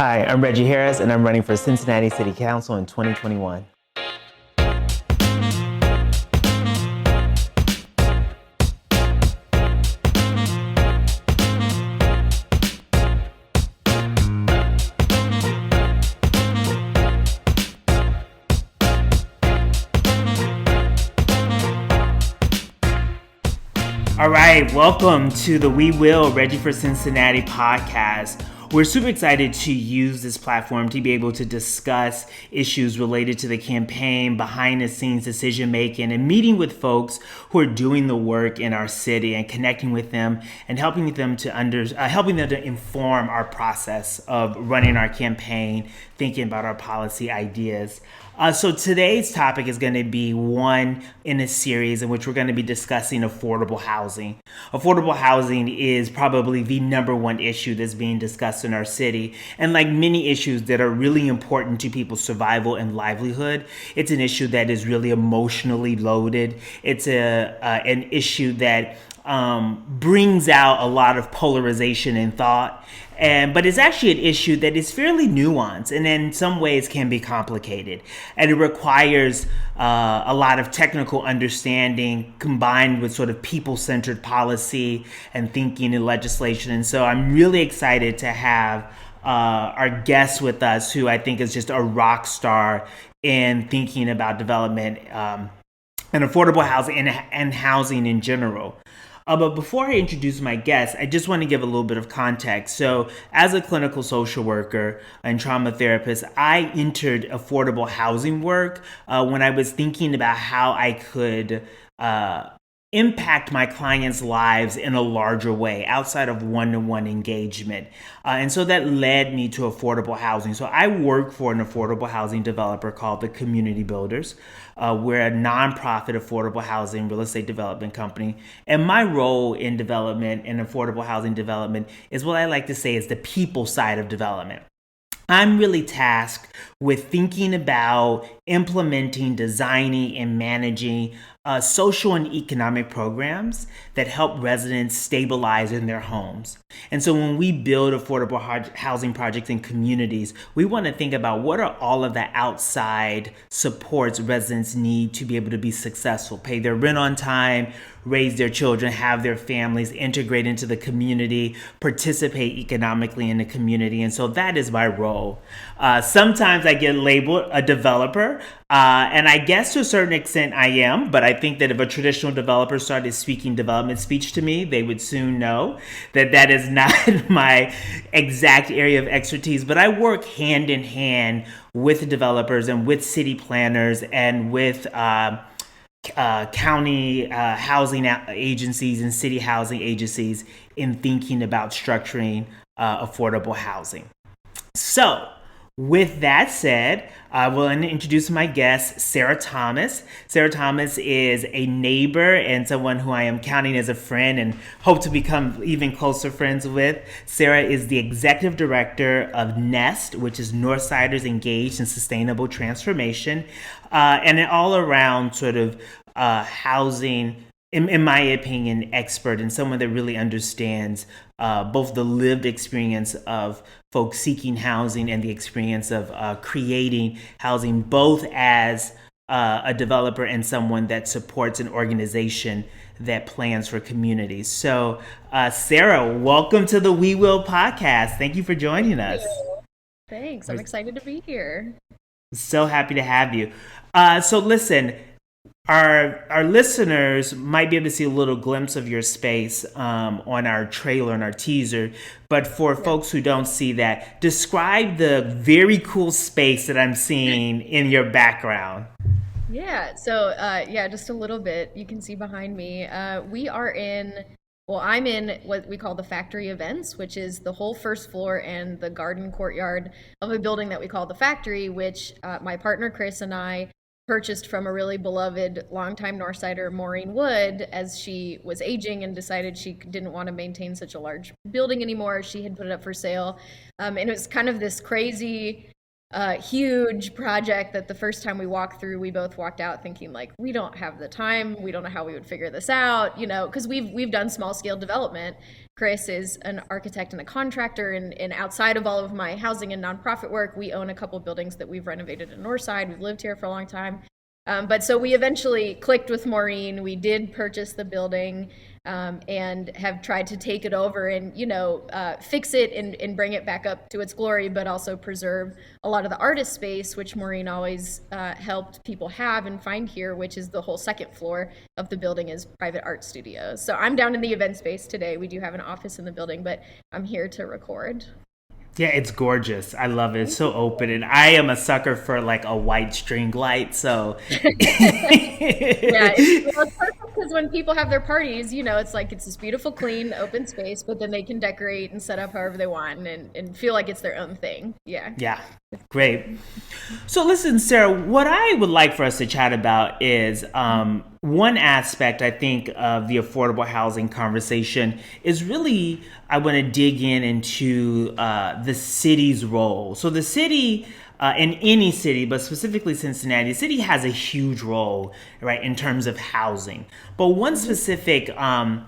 Hi, I'm Reggie Harris, and I'm running for Cincinnati City Council in 2021. All right, welcome to the We Will Reggie for Cincinnati podcast. We're super excited to use this platform to be able to discuss issues related to the campaign, behind the scenes decision making, and meeting with folks who are doing the work in our city and connecting with them and helping them to inform our process of running our campaign, thinking about our policy ideas. So today's topic is going to be one in a series in which we're going to be discussing affordable housing. Affordable housing is probably the number one issue that's being discussed in our city. And like many issues that are really important to people's survival and livelihood, it's an issue that is really emotionally loaded. It's an issue that brings out a lot of polarization in thought. But it's actually an issue that is fairly nuanced and in some ways can be complicated. And it requires a lot of technical understanding combined with sort of people-centered policy and thinking and legislation. And so I'm really excited to have our guest with us, who I think is just a rock star in thinking about development and affordable housing and housing in general. But before I introduce my guest, I just want to give a little bit of context. So, as a clinical social worker and trauma therapist, I entered affordable housing work when I was thinking about how I could impact my clients' lives in a larger way outside of one-to-one engagement. And so that led me to affordable housing. So I work for an affordable housing developer called the Community Builders. We're a nonprofit affordable housing real estate development company. And my role in development and affordable housing development is what I like to say is the people side of development. I'm really tasked with thinking about implementing, designing, and managing social and economic programs that help residents stabilize in their homes. And so when we build affordable housing projects in communities, we want to think about what are all of the outside supports residents need to be able to be successful, pay their rent on time, raise their children, have their families, integrate into the community, participate economically in the community. And so that is my role. Sometimes I get labeled a developer, and I guess to a certain extent I am, but I think that if a traditional developer started speaking development speech to me, they would soon know that that is not my exact area of expertise. But I work hand in hand with developers and with city planners and with county housing agencies and city housing agencies in thinking about structuring affordable housing. So, with that said, I will introduce my guest, Sarah Thomas. Sarah Thomas is a neighbor and someone who I am counting as a friend and hope to become even closer friends with. Sarah is the executive director of NEST, which is Northsiders Engaged in Sustainable Transformation, and an all-around sort of housing, in my opinion, expert and someone that really understands both the lived experience of folks seeking housing and the experience of creating housing, both as a developer and someone that supports an organization that plans for communities. So, Sarah, welcome to the We Will podcast. Thank you for joining us. Thanks. I'm excited to be here. So happy to have you. So listen, our listeners might be able to see a little glimpse of your space on our trailer and our teaser. But for folks who don't see that, describe the very cool space that I'm seeing in your background. Yeah, just a little bit. You can see behind me. I'm in what we call the factory events, which is the whole first floor and the garden courtyard of a building that we call the factory, which my partner Chris and I purchased from a really beloved longtime Northsider, Maureen Wood, as she was aging and decided she didn't want to maintain such a large building anymore. She had put it up for sale. And it was kind of this crazy huge project that the first time we walked through, we both walked out thinking like, we don't have the time, we don't know how we would figure this out, because we've done small scale development. Chris is an architect and a contractor, and outside of all of my housing and nonprofit work, we own a couple of buildings that we've renovated in Northside. We've lived here for a long time. But so we eventually clicked with Maureen. We did purchase the building, and have tried to take it over and, fix it and bring it back up to its glory, but also preserve a lot of the artist space, which Maureen always helped people have and find here, which is the whole second floor of the building is private art studios. So I'm down in the event space today. We do have an office in the building, but I'm here to record. Yeah, it's gorgeous. I love it. It's so open. And I am a sucker for like a white string light. So Yeah, it's perfect because when people have their parties, it's like it's this beautiful, clean, open space, but then they can decorate and set up however they want and feel like it's their own thing. Yeah. Yeah, great. So listen, Sarah, what I would like for us to chat about is one aspect, I think, of the affordable housing conversation is really, I want to dig into the city's role. So the city, in any city, but specifically Cincinnati, the city has a huge role, right, in terms of housing. But one specific sort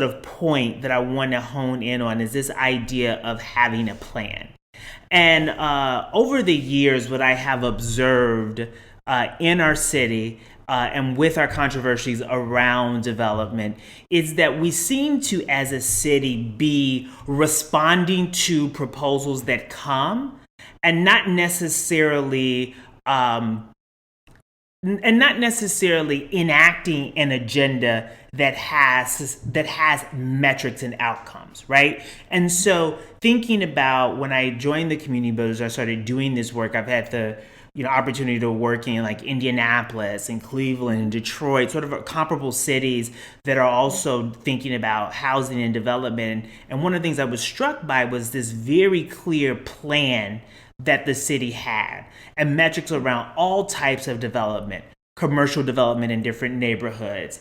of point that I want to hone in on is this idea of having a plan. And over the years, what I have observed in our city and with our controversies around development is that we seem to, as a city, be responding to proposals that come and not necessarily enacting an agenda that has metrics and outcomes, right? And so thinking about when I joined the community builders, I started doing this work. I've had the opportunity to work in like Indianapolis and Cleveland and Detroit, sort of comparable cities that are also thinking about housing and development. And one of the things I was struck by was this very clear plan that the city had and metrics around all types of development, commercial development in different neighborhoods,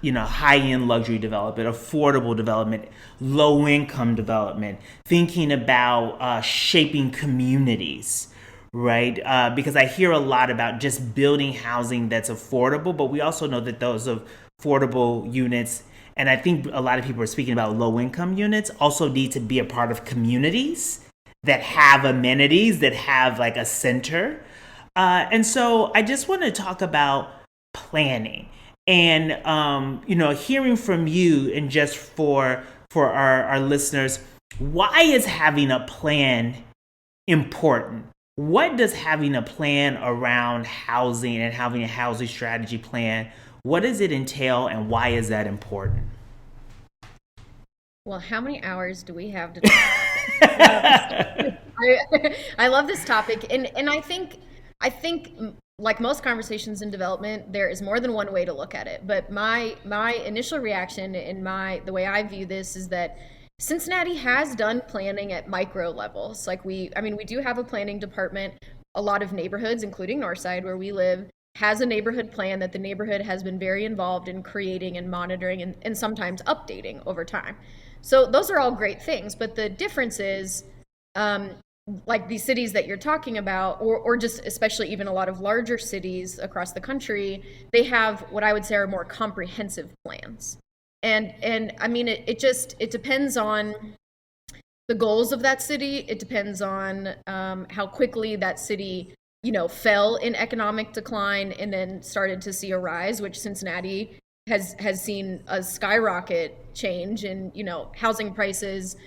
high-end luxury development, affordable development, low-income development, thinking about shaping communities, right? Because I hear a lot about just building housing that's affordable, but we also know that those affordable units, and I think a lot of people are speaking about low-income units, also need to be a part of communities that have amenities, that have like a center. And so I just want to talk about planning and, hearing from you and just for our listeners, why is having a plan important? What does having a plan around housing and having a housing strategy plan, what does it entail and why is that important? Well, how many hours do we have to talk about this? I love this topic, and I think like most conversations in development, there is more than one way to look at it. But my initial reaction and the way I view this is that Cincinnati has done planning at micro levels. Like we do have a planning department. A lot of neighborhoods, including Northside, where we live, has a neighborhood plan that the neighborhood has been very involved in creating and monitoring and sometimes updating over time. So those are all great things, but the difference is, like these cities that you're talking about, or just especially even a lot of larger cities across the country, they have what I would say are more comprehensive plans. And I mean, it depends on the goals of that city. It depends on how quickly that city, fell in economic decline and then started to see a rise, which Cincinnati has seen a skyrocket change in, housing prices.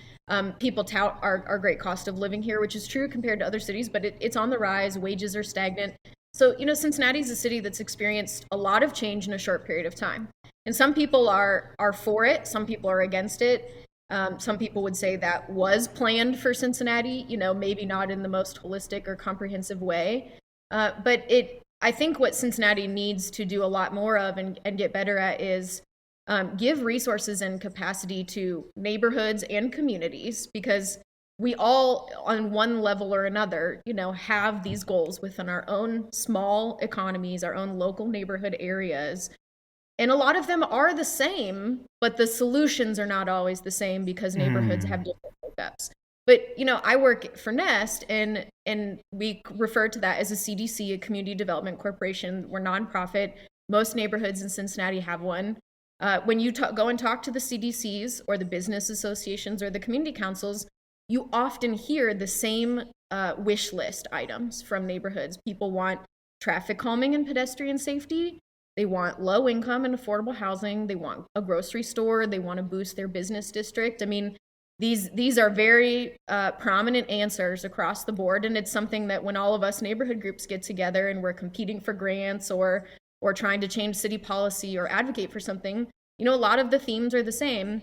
People tout our great cost of living here, which is true compared to other cities, but it's on the rise. Wages are stagnant. So, Cincinnati's a city that's experienced a lot of change in a short period of time. And some people are for it, some people are against it. Some people would say that was planned for Cincinnati, maybe not in the most holistic or comprehensive way. But I think what Cincinnati needs to do a lot more of and get better at is give resources and capacity to neighborhoods and communities, because we all, on one level or another, have these goals within our own small economies, our own local neighborhood areas. And a lot of them are the same, but the solutions are not always the same because neighborhoods have different hookups. But I work for Nest, and we refer to that as a CDC, a Community Development Corporation. We're nonprofit. Most neighborhoods in Cincinnati have one. When you go and talk to the CDCs or the business associations or the community councils, you often hear the same wish list items from neighborhoods. People want traffic calming and pedestrian safety. They want low income and affordable housing. They want a grocery store. They want to boost their business district. I mean, these are very prominent answers across the board, and it's something that when all of us neighborhood groups get together and we're competing for grants or trying to change city policy or advocate for something, a lot of the themes are the same.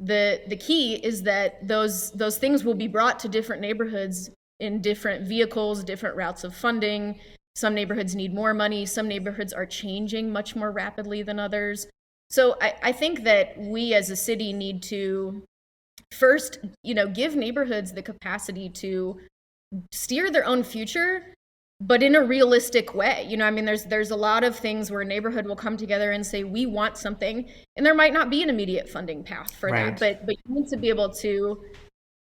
The key is that those things will be brought to different neighborhoods in different vehicles, different routes of funding. Some neighborhoods need more money. Some neighborhoods are changing much more rapidly than others. So I think that we as a city need to first, give neighborhoods the capacity to steer their own future, but in a realistic way. I mean, there's a lot of things where a neighborhood will come together and say, we want something, and there might not be an immediate funding path for Right. that, but you need to be able to,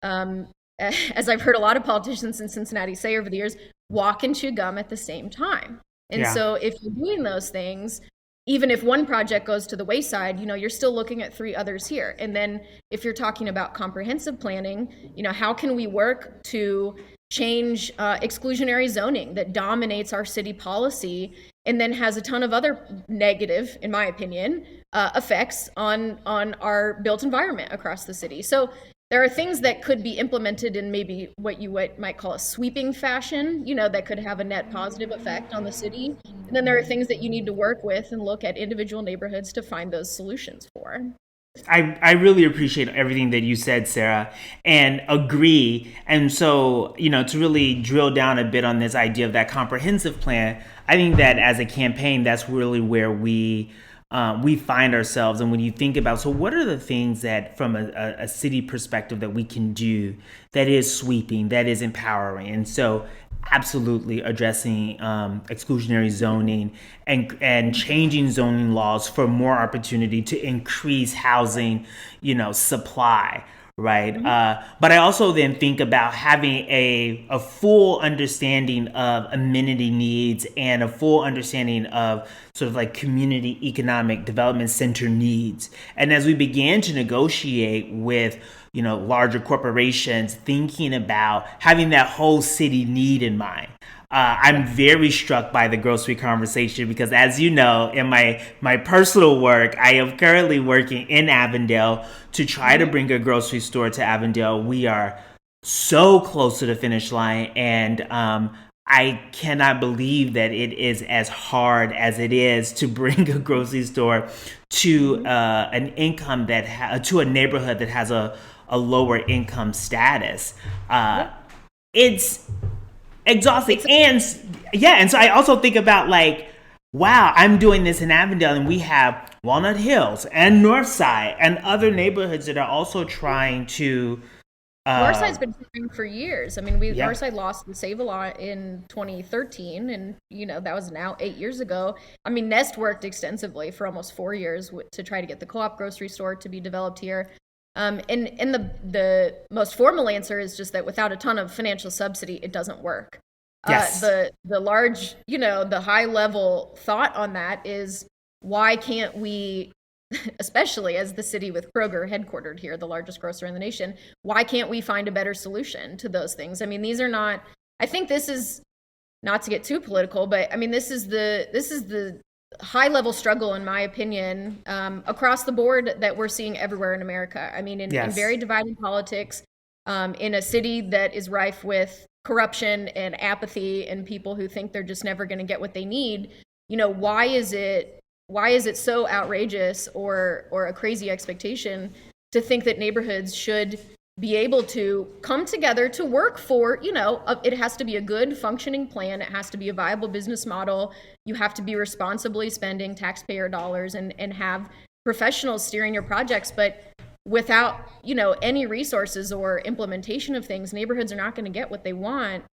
as I've heard a lot of politicians in Cincinnati say over the years, walk and chew gum at the same time. And Yeah. so if you're doing those things, even if one project goes to the wayside, you're still looking at 3 others here. And then if you're talking about comprehensive planning, how can we work to change exclusionary zoning that dominates our city policy and then has a ton of other negative, in my opinion, effects on our built environment across the city. So there are things that could be implemented in maybe what you might call a sweeping fashion, that could have a net positive effect on the city. And then there are things that you need to work with and look at individual neighborhoods to find those solutions for. I really appreciate everything that you said, Sarah, and agree. And so, to really drill down a bit on this idea of that comprehensive plan, I think that as a campaign, that's really where we find ourselves. And when you think about, so what are the things that from a city perspective that we can do that is sweeping, that is empowering? And so absolutely addressing exclusionary zoning and changing zoning laws for more opportunity to increase housing, supply. Right. But I also then think about having a full understanding of amenity needs and a full understanding of sort of like community economic development center needs. And as we began to negotiate with, larger corporations, thinking about having that whole city need in mind. I'm very struck by the grocery conversation because, as you know, in my personal work, I am currently working in Avondale to try to bring a grocery store to Avondale. We are so close to the finish line, and I cannot believe that it is as hard as it is to bring a grocery store to an income to a neighborhood that has a lower income status. It's exhausting. And so I also think about like, wow, I'm doing this in Avondale and we have Walnut Hills and Northside and other neighborhoods that are also trying to Northside's been trying for years. I mean, yeah. Northside lost the Save-A-Lot in 2013, and that was now 8 years ago. I mean, Nest worked extensively for almost 4 years to try to get the co-op grocery store to be developed here. And the most formal answer is just that without a ton of financial subsidy, it doesn't work. Yes. The large, the high level thought on that is, why can't we, especially as the city with Kroger headquartered here, the largest grocer in the nation, why can't we find a better solution to those things? I mean, these are not, I think this is, not to get too political, but I mean, this is the high level struggle, in my opinion, across the board that we're seeing everywhere in America. I mean, in very divided politics, in a city that is rife with corruption and apathy and people who think they're just never going to get what they need. Why is it so outrageous or a crazy expectation to think that neighborhoods should be able to come together to work for, it has to be a good functioning plan. It has to be a viable business model. You have to be responsibly spending taxpayer dollars and have professionals steering your projects. But without, any resources or implementation of things, neighborhoods are not going to get what they want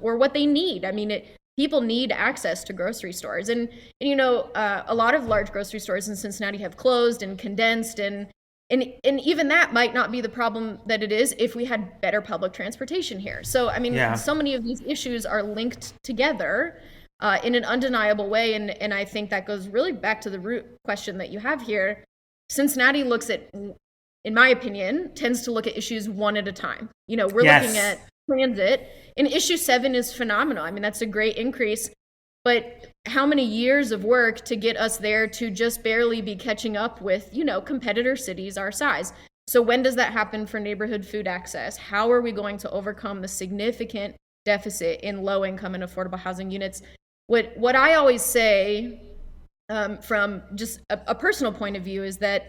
or what they need. I mean, people need access to grocery stores. And a lot of large grocery stores in Cincinnati have closed and condensed, and and even that might not be the problem that it is if we had better public transportation here. So I mean, Yeah. so many of these issues are linked together in an undeniable way, and I think that goes really back to the root question that you have here. Cincinnati looks at, in my opinion, tends to look at issues one at a time. You know, we're looking Yes. at transit, and issue 7 is phenomenal. I mean, that's a great increase, but how many years of work to get us there to just barely be catching up with, you know, competitor cities our size? So when does that happen for neighborhood food access? How are we going to overcome the significant deficit in low income and affordable housing units? What I always say, from just a personal point of view, is that,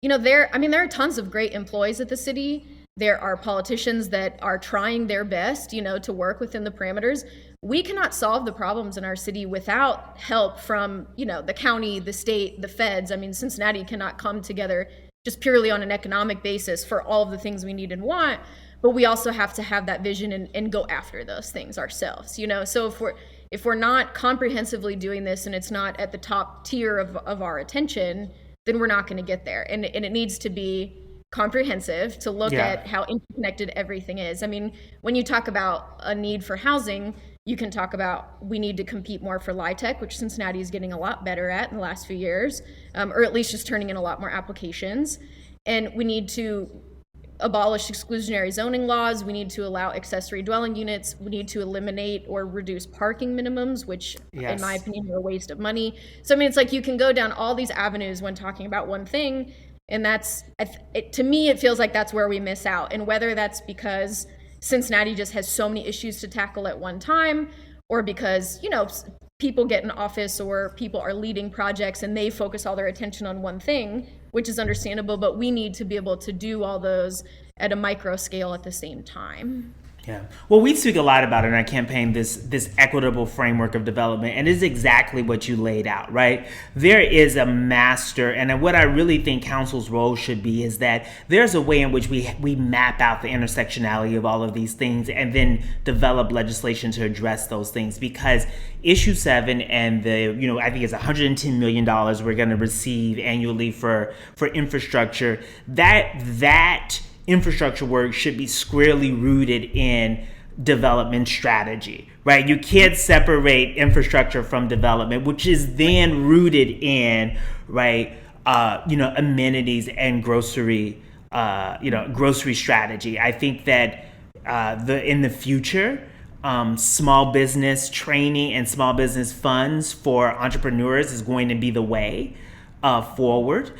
you know, there are tons of great employees at the city. There are politicians that are trying their best, you know, to work within the parameters. We cannot solve the problems in our city without help from, you know, the county, the state, the feds. I mean, Cincinnati cannot come together just purely on an economic basis for all of the things we need and want, but we also have to have that vision and go after those things ourselves, you know. So if we're not comprehensively doing this and it's not at the top tier of our attention, then we're not going to get there. And it needs to be comprehensive to look Yeah. at how interconnected everything is. I mean, when you talk about a need for housing, you can talk about we need to compete more for LIHTC, which Cincinnati is getting a lot better at in the last few years, or at least just turning in a lot more applications. And we need to abolish exclusionary zoning laws. We need to allow accessory dwelling units. We need to eliminate or reduce parking minimums, which in my Yes. opinion are a waste of money. So I mean, it's like you can go down all these avenues when talking about one thing, and that's to me it feels like that's where we miss out. And whether that's because Cincinnati just has so many issues to tackle at one time, or because, you know, people get in office or people are leading projects and they focus all their attention on one thing, which is understandable, but we need to be able to do all those at a micro scale at the same time. Yeah. Well, we speak a lot about in our campaign this equitable framework of development, and it's exactly what you laid out, right? There is a master, and what I really think council's role should be is that there's a way in which we map out the intersectionality of all of these things and then develop legislation to address those things. Because issue 7 and the, you know, I think it's $110 million we're going to receive annually for infrastructure, that infrastructure work should be squarely rooted in development strategy, right? You can't separate infrastructure from development, which is then rooted in, right, amenities and grocery strategy. I think that in the future, small business training and small business funds for entrepreneurs is going to be the way forward.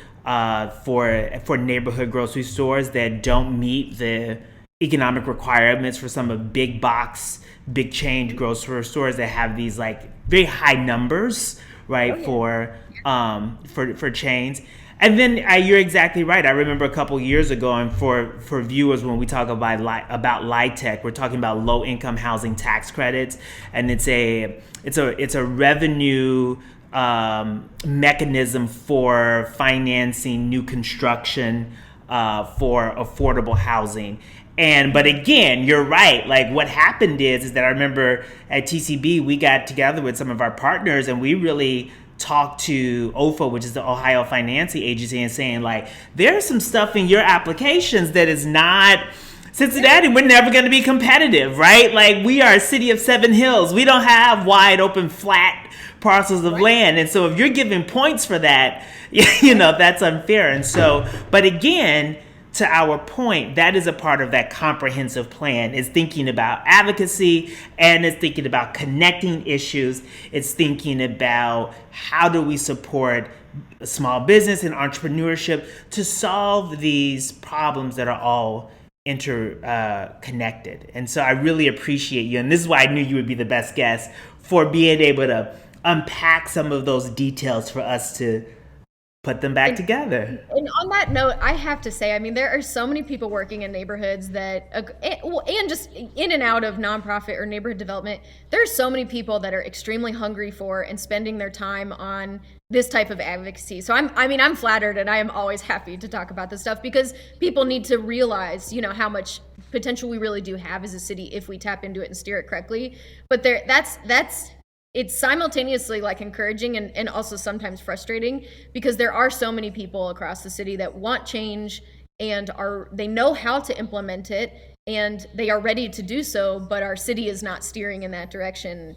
For neighborhood grocery stores that don't meet the economic requirements for some of big box, big chain grocery stores that have these like very high numbers, right? For chains. And then you're exactly right. I remember a couple years ago, and for viewers, when we talk about LIHTC, we're talking about low income housing tax credits, and it's a revenue mechanism for financing new construction for affordable housing. But again, you're right. Like what happened is that I remember at TCB we got together with some of our partners and we really talked to OFA, which is the Ohio Financing Agency, and saying like there's some stuff in your applications that is not Cincinnati. We're never going to be competitive, right? Like we are a city of 7 hills. We don't have wide open flat parcels of land. And so if you're giving points for that, you know, that's unfair. And so, but again, to our point, that is a part of that comprehensive plan. It's thinking about advocacy and it's thinking about connecting issues. It's thinking about how do we support small business and entrepreneurship to solve these problems that are all interconnected. And so I really appreciate you. And this is why I knew you would be the best guest for being able to unpack some of those details for us to put them back together. And on that note, I have to say, I mean, there are so many people working in neighborhoods that, and just in and out of nonprofit or neighborhood development, there are so many people that are extremely hungry for and spending their time on this type of advocacy. So I'm flattered, and I am always happy to talk about this stuff because people need to realize, you know, how much potential we really do have as a city if we tap into it and steer it correctly. But that's it's simultaneously like encouraging and also sometimes frustrating, because there are so many people across the city that want change and they know how to implement it and they are ready to do so, but our city is not steering in that direction,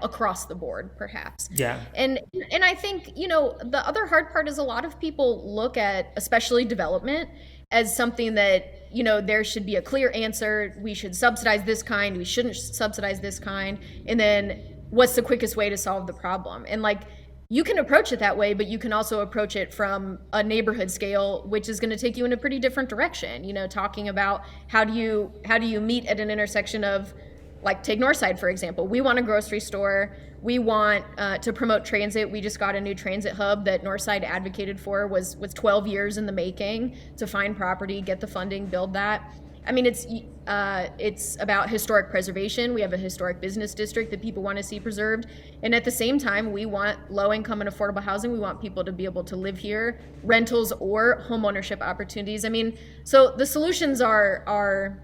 across the board, perhaps. Yeah. And I think, the other hard part is a lot of people look at, especially development, as something that, there should be a clear answer. We should subsidize this kind, we shouldn't subsidize this kind. And then what's the quickest way to solve the problem? And like, you can approach it that way, but you can also approach it from a neighborhood scale, which is going to take you in a pretty different direction. Talking about how do you meet at an intersection of, like, take Northside, for example. We want a grocery store. We want to promote transit. We just got a new transit hub that Northside advocated for, was 12 years in the making, to find property, get the funding, build that. I mean, it's about historic preservation. We have a historic business district that people want to see preserved. And at the same time, we want low income and affordable housing. We want people to be able to live here, rentals or home ownership opportunities. I mean, so the solutions are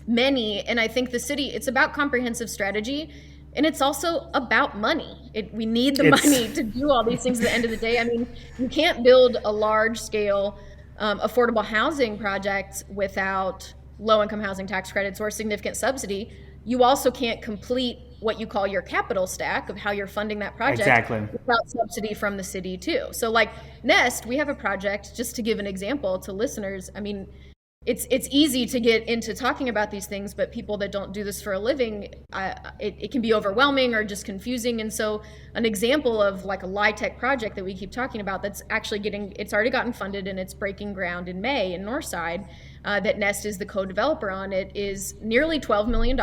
many. And I think the city, it's about comprehensive strategy. And it's also about money. We need the money to do all these things at the end of the day. I mean, you can't build a large scale affordable housing project without low-income housing tax credits or significant subsidy. You also can't complete what you call your capital stack of how you're funding that project without subsidy from the city too. So like Nest, we have a project, just to give an example to listeners. I mean, it's easy to get into talking about these things, but people that don't do this for a living, it can be overwhelming or just confusing. And so an example of like a LIHTC project that we keep talking about, that's actually it's already gotten funded and it's breaking ground in May in Northside, that Nest is the co-developer on. It is nearly $12 million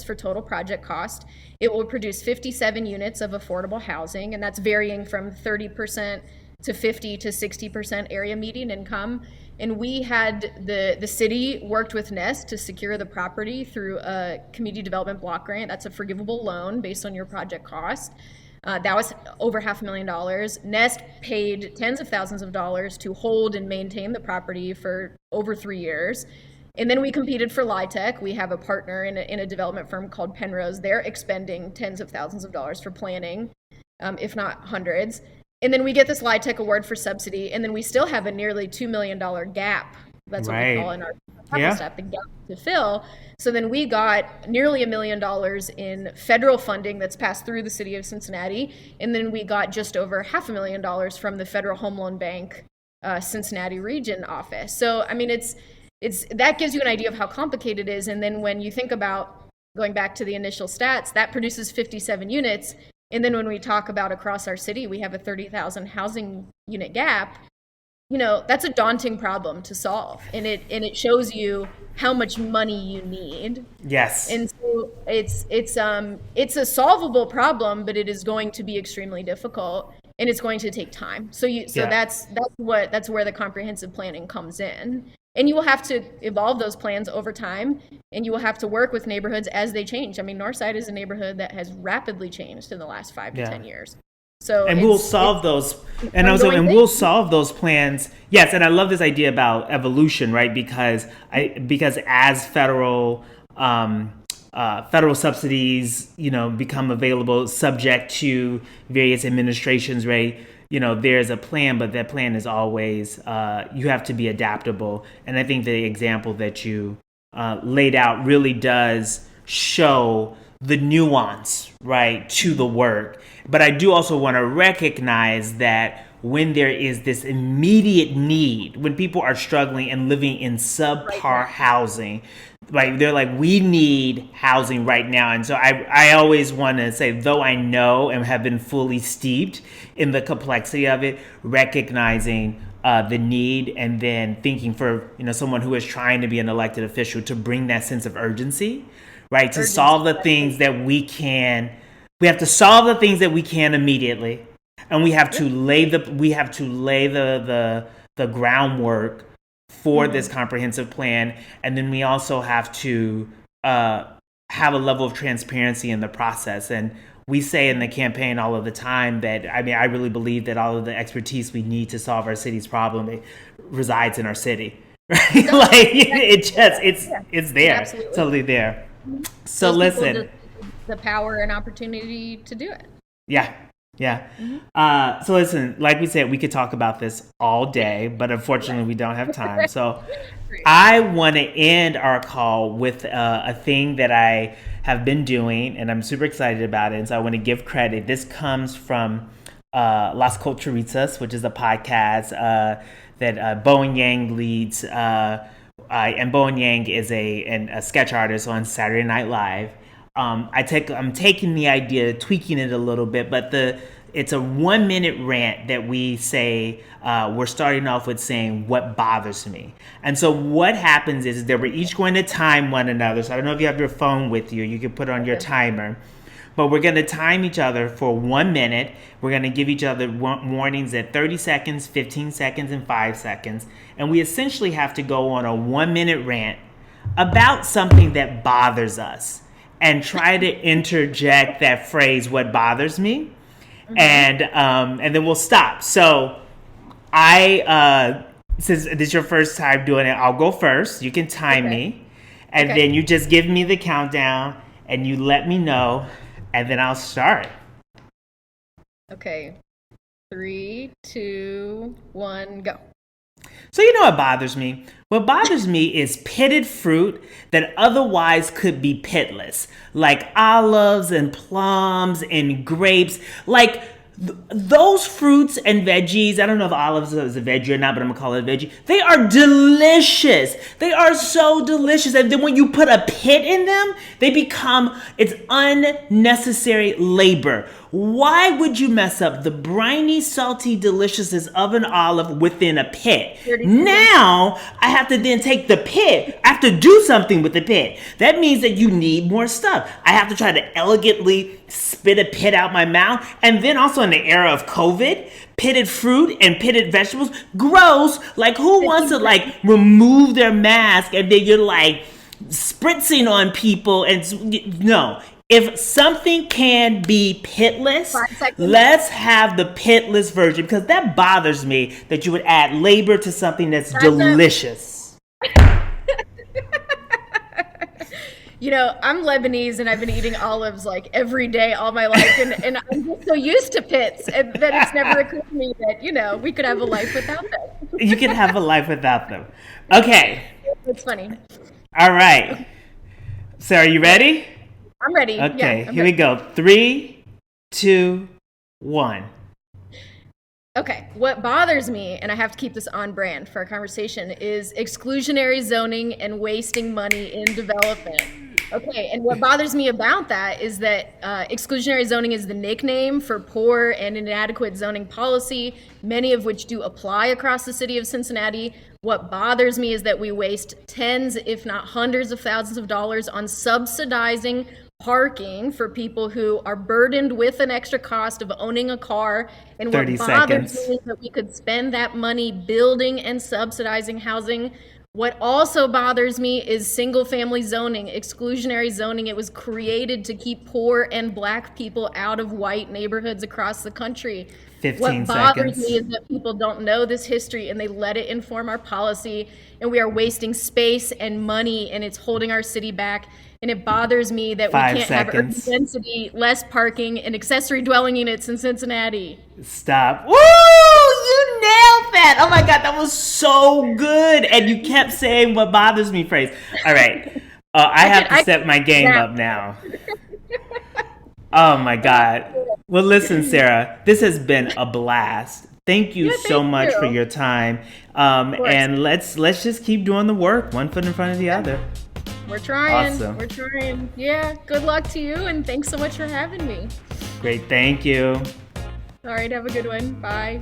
for total project cost. It will produce 57 units of affordable housing, and that's varying from 30% to 50 to 60% area median income. And we had the city worked with Nest to secure the property through a community development block grant. That's a forgivable loan based on your project cost. That was over $500,000. Nest paid tens of thousands of dollars to hold and maintain the property for over 3 years. And then we competed for LIHTC. We have a partner in a development firm called Penrose. They're expending tens of thousands of dollars for planning, if not hundreds. And then we get this LIHTC award for subsidy, and then we still have a nearly $2 million gap. That's what we call in our staff, the gap to fill. So then we got nearly $1 million in federal funding that's passed through the city of Cincinnati, and then we got just over $500,000 from the Federal Home Loan Bank Cincinnati region office. So I mean, it's that gives you an idea of how complicated it is. And then when you think about going back to the initial stats, that produces 57 units. And then when we talk about across our city, we have a 30,000 housing unit gap. That's a daunting problem to solve, and it shows you how much money you need. Yes. And so it's a solvable problem, but it is going to be extremely difficult, and it's going to take time. That's where the comprehensive planning comes in. And you will have to evolve those plans over time, and you will have to work with neighborhoods as they change. I mean, Northside is a neighborhood that has rapidly changed in the last 5 to 10 years. So we'll solve those, we'll solve those plans. Yes, and I love this idea about evolution, right? Because as federal subsidies, become available, subject to various administrations, right? There's a plan, but that plan is always, you have to be adaptable. And I think the example that you laid out really does show the nuance, right, to the work. But I do also want to recognize that when there is this immediate need, when people are struggling and living in subpar housing, like they're like, we need housing right now. And so I always want to say, though I know and have been fully steeped in the complexity of it, recognizing the need, and then thinking for someone who is trying to be an elected official to bring that sense of urgency, right, to solve the things that we can. We have to solve the things that we can immediately, and we have to lay the groundwork for this comprehensive plan. And then we also have to have a level of transparency in the process. And we say in the campaign all of the time that, I really believe that all of the expertise we need to solve our city's problem resides in our city. Right? Like it's there. Absolutely. Totally there. So listen, the power and opportunity to do it. Yeah. Yeah. So listen, like we said, we could talk about this all day, but unfortunately we don't have time. So Great. I want to end our call with a thing that I have been doing, and I'm super excited about it. And so I want to give credit. This comes from Las Culturistas, which is a podcast that Bowen Yang leads. And Bowen Yang is a sketch artist on Saturday Night Live. I'm taking the idea, tweaking it a little bit, but it's a 1 minute rant that we say, we're starting off with saying what bothers me. And so what happens is that we're each going to time one another. So I don't know if you have your phone with you, you can put on your timer. But we're going to time each other for 1 minute. We're going to give each other warnings at 30 seconds, 15 seconds, and 5 seconds. And we essentially have to go on a 1 minute rant about something that bothers us and try to interject that phrase, what bothers me, and then we'll stop. So since this is your first time doing it, I'll go first. You can time me, and then you just give me the countdown, and you let me know, and then I'll start. Okay. 3, 2, 1, go. So you know what bothers me? What bothers me is pitted fruit that otherwise could be pitless, like olives and plums and grapes. Like those fruits and veggies, I don't know if olives is a veggie or not, but I'm gonna call it a veggie. They are delicious. They are so delicious. And then when you put a pit in them, it's unnecessary labor. Why would you mess up the briny, salty deliciousness of an olive within a pit? Now, I have to then take the pit. I have to do something with the pit. That means that you need more stuff. I have to try to elegantly spit a pit out my mouth. And then also in the era of COVID, pitted fruit and pitted vegetables, gross. Like who wants to remove their mask and then you're like spritzing on people? And no. If something can be pitless, let's have the pitless version, because that bothers me that you would add labor to something that's delicious. You know, I'm Lebanese and I've been eating olives like every day all my life, and I'm just so used to pits and that it's never occurred to me that, you know, we could have a life without them. You can have a life without them. Okay. It's funny. All right. So are you ready? I'm ready. Okay, here we go. 3, 2, 1. Okay, what bothers me, and I have to keep this on brand for our conversation, is exclusionary zoning and wasting money in development. Okay, and what bothers me about that is that exclusionary zoning is the nickname for poor and inadequate zoning policy, many of which do apply across the city of Cincinnati. What bothers me is that we waste tens, if not hundreds of thousands of dollars on subsidizing parking for people who are burdened with an extra cost of owning a car. And what bothers me is that we could spend that money building and subsidizing housing. What also bothers me is single family zoning, exclusionary zoning. It was created to keep poor and black people out of white neighborhoods across the country. 15 what bothers seconds. me is that people don't know this history and they let it inform our policy, and we are wasting space and money, and it's holding our city back. And it bothers me that we can't have urban density, less parking, and accessory dwelling units in Cincinnati. Stop. Woo! You nailed that. Oh my God, that was so good. And you kept saying what bothers me phrase. All right. I have to step my game up now. Oh my God. Well, listen, Sarah, this has been a blast. Thank you so much for your time. And let's just keep doing the work, one foot in front of the other. We're trying. Awesome. We're trying. Yeah. Good luck to you, and thanks so much for having me. Great. Thank you. All right. Have a good one. Bye.